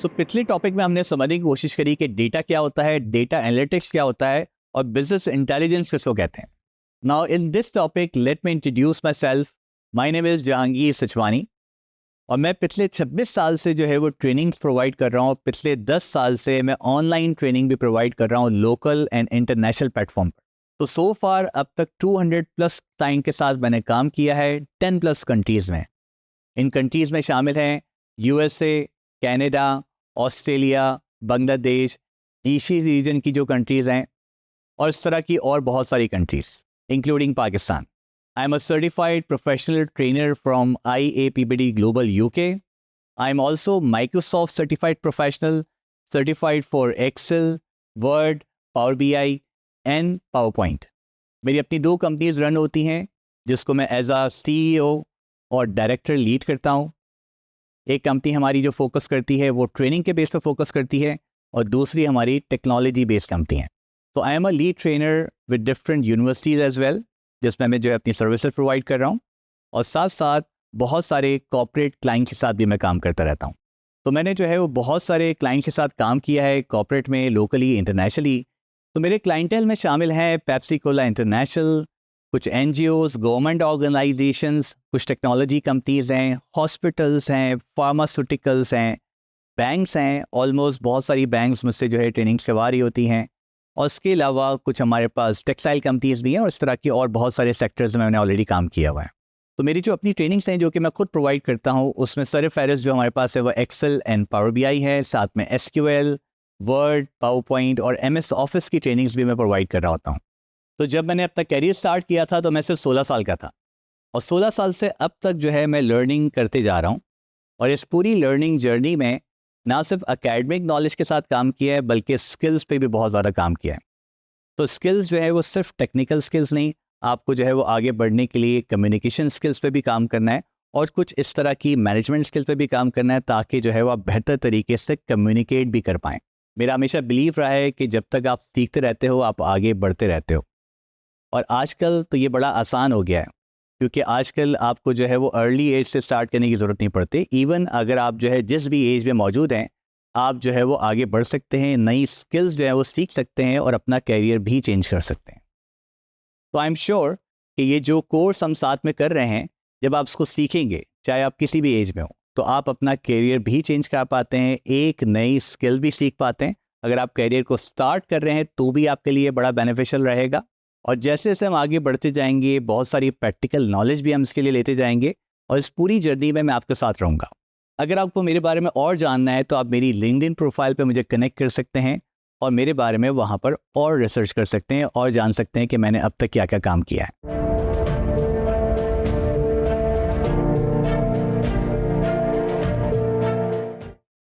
सो पिछले टॉपिक में हमने समझने की कोशिश करी कि डेटा क्या होता है, डेटा एनालिटिक्स क्या होता है और बिजनेस इंटेलिजेंस किसको कहते हैं। Now in this topic let me introduce myself. My name is Jahangir Sachwani और मैं पिछले 26 साल से जो है वो ट्रेनिंग्स प्रोवाइड कर रहा हूँ। पिछले 10 साल से मैं ऑनलाइन ट्रेनिंग भी प्रोवाइड कर रहा हूँ लोकल एंड इंटरनेशनल प्लेटफॉर्म पर। तो सो फार अब तक 200 प्लस क्लाइंट के साथ मैंने काम किया है 10 प्लस कंट्रीज़ में। इन कंट्रीज़ में शामिल हैं यूएसए, कनाडा, ऑस्ट्रेलिया, बांग्लादेश, ईशी रीजन की जो कंट्रीज़ हैं और इस तरह की और बहुत सारी countries including Pakistan. I am a certified professional trainer from IAPBD Global UK. I am also Microsoft certified professional, certified for Excel, Word, Power BI and PowerPoint. मेरी अपनी 2 कंपनीज रन होती हैं जिसको मैं एज अ CEO और director lead करता हूँ। एक कंपनी हमारी जो फोकस करती है वो ट्रेनिंग के बेस पर फोकस करती है और दूसरी हमारी टेक्नोलॉजी बेस्ड कंपनी है। तो I am a lead trainer with different universities as well, जिसमें मैं जो है अपनी सर्विसेज प्रोवाइड कर रहा हूँ और साथ साथ बहुत सारे कॉर्पोरेट क्लाइंट के साथ भी मैं काम करता रहता हूँ। तो मैंने जो है वो बहुत सारे क्लाइंट के साथ काम किया है कॉर्पोरेट में, लोकली, इंटरनेशनली। तो मेरे क्लाइंटेल में शामिल हैं पेप्सी कोला इंटरनेशनल, कुछ NGOs, गवर्नमेंट ऑर्गेनाइजेशंस, कुछ टेक्नोलॉजी कंपनीज़ हैं, हॉस्पिटल्स हैं, फार्मास्यूटिकल्स हैं, बैंक्स हैं। ऑलमोस्ट बहुत सारी बैंक्स मुझसे जो है ट्रेनिंग करवा रही होती हैं और इसके अलावा कुछ हमारे पास टेक्सटाइल कंपनीज़ भी हैं और इस तरह की और बहुत सारे सेक्टर्स में मैंने ऑलरेडी काम किया हुआ है। तो मेरी जो अपनी ट्रेनिंग्स हैं जो कि मैं खुद प्रोवाइड करता हूँ उसमें सर-ए-फ़हरिस्त जो हमारे पास है वो एक्सेल एंड पावर BI है, साथ में SQL, वर्ड, पावरपॉइंट और MS ऑफिस की ट्रेनिंग्स भी मैं प्रोवाइड कर रहा होता हूँ। तो जब मैंने अपना करियर स्टार्ट किया था तो मैं सिर्फ 16 साल का था और 16 साल से अब तक जो है मैं लर्निंग करते जा रहा हूँ और इस पूरी लर्निंग जर्नी में ना सिर्फ एकेडमिक नॉलेज के साथ काम किया है बल्कि स्किल्स पे भी बहुत ज़्यादा काम किया है। तो स्किल्स जो है वो सिर्फ टेक्निकल स्किल्स नहीं, आपको जो है वो आगे बढ़ने के लिए कम्युनिकेशन स्किल्स पे भी काम करना है और कुछ इस तरह की मैनेजमेंट स्किल्स पे भी काम करना है ताकि जो है वो आप बेहतर तरीके से कम्युनिकेट भी कर पाएँ। मेरा हमेशा बिलीव रहा है कि जब तक आप सीखते रहते हो आप आगे बढ़ते रहते हो और आजकल तो ये बड़ा आसान हो गया है क्योंकि आजकल आपको जो है वो अर्ली एज से स्टार्ट करने की ज़रूरत नहीं पड़ती। इवन अगर आप जो है जिस भी एज में मौजूद हैं आप जो है वो आगे बढ़ सकते हैं, नई स्किल्स जो है वो सीख सकते हैं और अपना कैरियर भी चेंज कर सकते हैं। तो आई एम श्योर कि ये जो कोर्स हम साथ में कर रहे हैं जब आप इसको सीखेंगे चाहे आप किसी भी एज में हो तो आप अपना कैरियर भी चेंज कर पाते हैं, एक नई स्किल भी सीख पाते हैं। अगर आप कैरियर को स्टार्ट कर रहे हैं तो भी आपके लिए बड़ा बेनिफिशियल रहेगा और जैसे जैसे हम आगे बढ़ते जाएंगे बहुत सारी प्रैक्टिकल नॉलेज भी हम इसके लिए लेते जाएंगे और इस पूरी जर्नी में मैं आपके साथ रहूँगा। अगर आपको मेरे बारे में और जानना है तो आप मेरी लिंक्डइन प्रोफाइल पे मुझे कनेक्ट कर सकते हैं और मेरे बारे में वहाँ पर और रिसर्च कर सकते हैं और जान सकते हैं कि मैंने अब तक क्या क्या काम किया है।